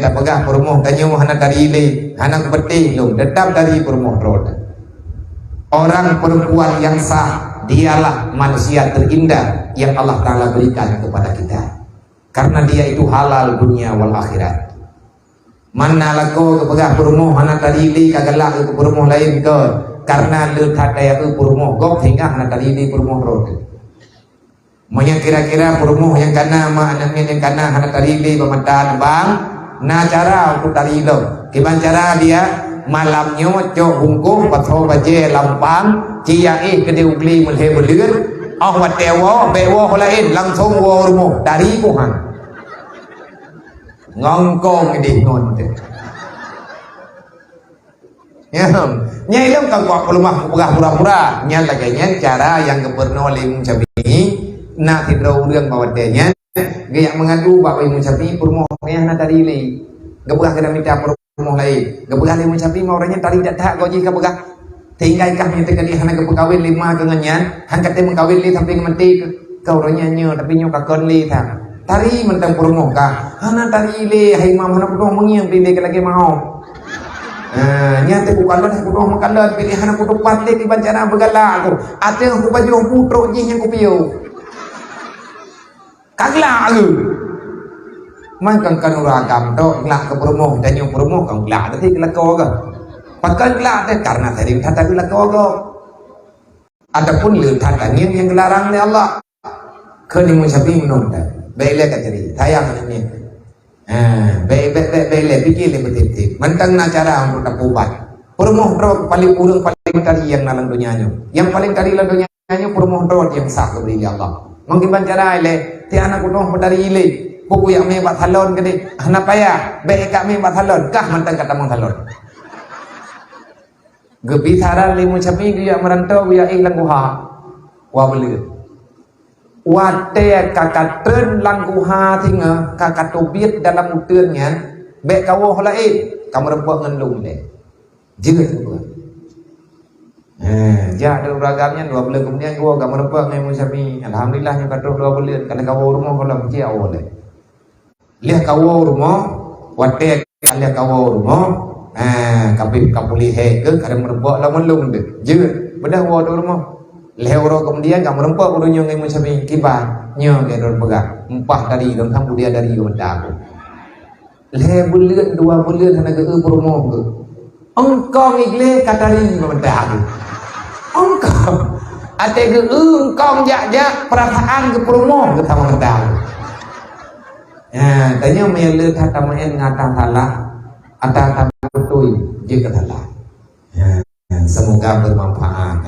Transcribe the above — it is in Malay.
tak pegah perumuh tanya hana dari ile hana peti lu tetap dari perumuh road. Orang perempuan yang sah dialah manusia terindah yang Allah Ta'ala berikan kepada kita, karena dia itu halal dunia wal akhirat. Mana laku kepegah perumuh hana dari ile kagelak ke perumuh lain ke, karena lu tak daya ke perumuh gok hingga hana dari ile perumuh road. Monya kira-kira perumuh yang kana mak yang kana hana tarili pematan bang na cara untuk tarilo gimana cara dia malamnya cok bungkuh patho baje lampang ciai gede ugli mulhe belir wat dewo bewo lain langsung wo rumo dari kuhan ngongkong di ngonte ya nyai lam kang kok pelumah pura-pura nya laganya cara yang gubernur lim cabi nak tidak ulang bawa denya, gaya mengadu bapak ibu sapi permohonnya nak tadi le, gabung kena minta permohon lain, gabung kali mencapi mau orangnya tadi tak gaji gabung, tinggal kami terkali hana gabung kawin lima kenganyan, hangkat dia mengkawin li sampai mati kau orangnya nyo tapi nyo kakon li tak, tari mentang permohon kah, hana tadi le, hai mam hana permohon mengiang pilih lagi mau. Nyata bukan lah aku doang makan lah pilihan aku tu pasti di bancana bergalak aku, ada yang aku baju putro je yang aku piu. Kagla aku man kan uragam to nglak ke promo dan yung promo kang nglak nanti kelako ke pakan nglak deh karena tadi tata kelako ke adapun le tata yang dilarang oleh Allah kini mencapai menunda bela kaciri tayang ini bela pikir le betul mentang na cara untuk tapubat promo ro paling urang paling kali yang dalam dunianya yang paling kali dalam dunianya promo ro yang sah kepada Allah mengimban cara le tiana kuno dari ile buku yang me batalon gede hana payah be kami batalon kah mentang kata mengtalon gebitara limu capi dia merantau dia ilang guha wa beli wate kakatren lang guha tinga kakatubit dalam uturnya be kawo lain kamu rempok ngelung le juga ya ada beragamnya 2 bulan kemudian gua gak merempak dengan Musafi alhamdulillahnya kata 2 bulan karena kau rumah kalau mesti awal lihat kau rumah wate lihat kau rumah kapit kapuli he ke kadang merempak lah melung deh je bedah gua rumah lihat orang kemudian gak merempak urunya dengan Musafi kibar nyo ke orang pegang empah dari dalam kamu dia dari benda aku lihat bulan 2 bulan hanya ke rumah ke engkau igle katari benda aku engkau ada ke engkau jak perasaan ke promo ke sama mendang tanya mele kata main ngata salah atau betul je ke salah semoga bermanfaat